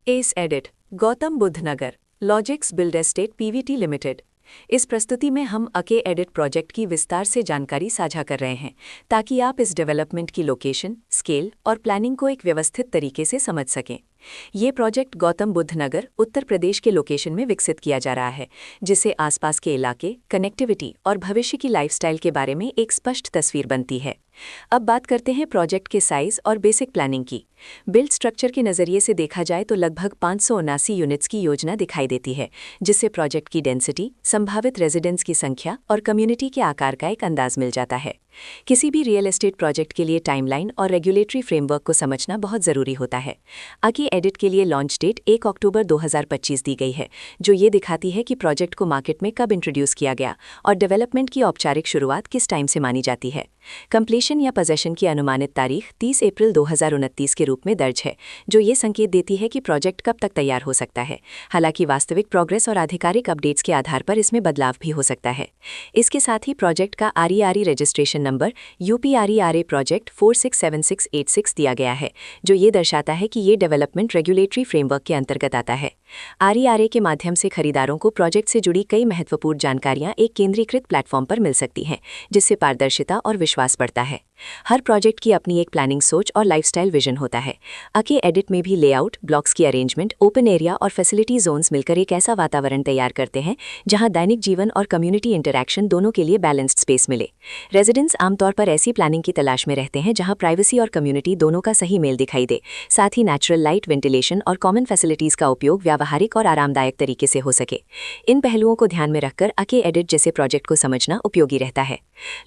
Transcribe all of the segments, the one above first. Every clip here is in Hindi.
एस एडिट Gautam Buddh Nagar logics build estate PVT limited. इस प्रस्तुति में हम अके एडिट प्रोजेक्ट की विस्तार से जानकारी साझा कर रहे हैं ताकि आप इस डेवलपमेंट की लोकेशन, स्केल और प्लानिंग को एक व्यवस्थित तरीके से समझ सकें। ये प्रोजेक्ट गौतम बुद्ध नगर, उत्तर प्रदेश के लोकेशन में विकसित किया जा रहा है, जिससे आसपास के इलाके, कनेक्टिविटी और भविष्य की लाइफस्टाइल के बारे में एक स्पष्ट तस्वीर बनती है। अब बात करते हैं प्रोजेक्ट के साइज और बेसिक प्लानिंग की। बिल्ड स्ट्रक्चर के नज़रिए से देखा जाए तो लगभग 579 यूनिट्स की योजना दिखाई देती है, जिससे प्रोजेक्ट की डेंसिटी, संभावित रेजिडेंट्स की संख्या और कम्युनिटी के आकार का एक अंदाज मिल जाता है। किसी भी रियल एस्टेट प्रोजेक्ट के लिए टाइमलाइन और रेगुलेटरी फ्रेमवर्क को समझना बहुत ज़रूरी होता है। अके एडिट के लिए लॉन्च डेट 1 अक्टूबर 2025 दी गई है, जो ये दिखाती है कि प्रोजेक्ट को मार्केट में कब इंट्रोड्यूस किया गया और डेवलपमेंट की औपचारिक शुरुआत किस टाइम से मानी जाती है। कंप्लीशन या पोजेशन की अनुमानित तारीख 30 अप्रैल 2029 के रूप में दर्ज है, जो ये संकेत देती है कि प्रोजेक्ट कब तक तैयार हो सकता है। हालांकि वास्तविक प्रोग्रेस और आधिकारिक अपडेट्स के आधार पर इसमें बदलाव भी हो सकता है। इसके साथ ही प्रोजेक्ट का आरईआरई रजिस्ट्रेशन नंबर यूपीआरईआरए प्रोजेक्ट 467686 दिया गया है, जो ये दर्शाता है कि ये डेवलपमेंट रेगुलेटरी फ्रेमवर्क के अंतर्गत आता है। आरईआरए के माध्यम से खरीदारों को प्रोजेक्ट से जुड़ी कई महत्वपूर्ण जानकारियां एक केंद्रीकृत प्लेटफॉर्म पर मिल सकती हैं, जिससे पारदर्शिता और विश्वास बढ़ता है। हर प्रोजेक्ट की अपनी एक प्लानिंग सोच और लाइफस्टाइल विजन होता है। अके एडिट में भी लेआउट, ब्लॉक्स की अरेंजमेंट, ओपन एरिया और फैसिलिटी जोन्स मिलकर एक ऐसा वातावरण तैयार करते हैं जहां दैनिक जीवन और कम्युनिटी इंटरैक्शन दोनों के लिए बैलेंस्ड स्पेस मिले। रेजिडेंट्स आमतौर पर ऐसी प्लानिंग की तलाश में रहते हैं जहां प्राइवेसी और कम्युनिटी दोनों का सही मेल दिखाई दे, साथ ही नेचुरल लाइट, वेंटिलेशन और कॉमन फैसिलिटीज का उपयोग व्यावहारिक और आरामदायक तरीके से हो सके। इन पहलुओं को ध्यान में रखकर अके एडिट जैसे प्रोजेक्ट को समझना उपयोगी रहता है।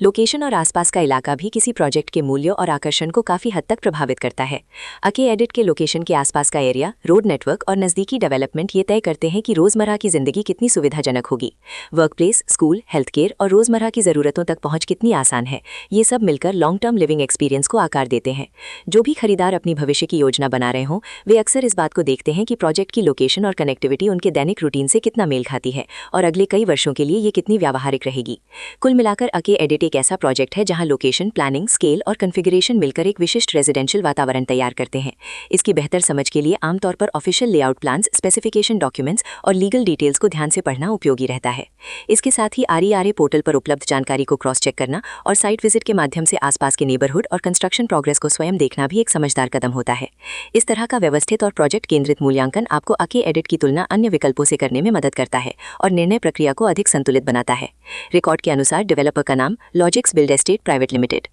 लोकेशन और आसपास का इलाका भी किसी प्रोजेक्ट के मूल्य और आकर्षण को काफी हद तक प्रभावित करता है। अके एडिट के लोकेशन के आसपास का एरिया, रोड नेटवर्क और नजदीकी डेवलपमेंट ये तय करते हैं कि रोजमर्रा की जिंदगी कितनी सुविधाजनक होगी। Work place, school, health care और रोजमर्रा की जरूरतों तक पहुंच कितनी आसान है, ये सब मिलकर लॉन्ग टर्म लिविंग एक्सपीरियंस को आकार देते हैं। जो भी खरीदार अपनी भविष्य की योजना बना रहे हों, वे अक्सर इस बात को देखते हैं कि प्रोजेक्ट की लोकेशन और कनेक्टिविटी उनके दैनिक रूटीन से कितना मेल खाती है और अगले कई वर्षों के लिए ये कितनी व्यावहारिक रहेगी। कुल मिलाकर अके एडिट एक ऐसा प्रोजेक्ट है जहां लोकेशन, प्लानिंग, स्केल और कॉन्फ़िगरेशन मिलकर एक विशिष्ट रेजिडेंशियल वातावरण तैयार करते हैं। इसकी बेहतर समझ के लिए आमतौर पर official layout plans, specification documents और लीगल डिटेल्स को ध्यान से पढ़ना उपयोगी रहता है। इसके साथ ही आरईआरए पोर्टल पर उपलब्ध जानकारी को क्रॉस चेक करना और साइट विजिट के माध्यम से आसपास के नेबरहुड और कंस्ट्रक्शन प्रोग्रेस को स्वयं देखना भी एक समझदार कदम होता है। इस तरह का व्यवस्थित और प्रोजेक्ट केंद्रित मूल्यांकन आपको अके एडिट की तुलना अन्य विकल्पों से करने में मदद करता है और निर्णय प्रक्रिया को अधिक संतुलित बनाता है। रिकॉर्ड के अनुसार डेवलपर का नाम logics build estate private limited.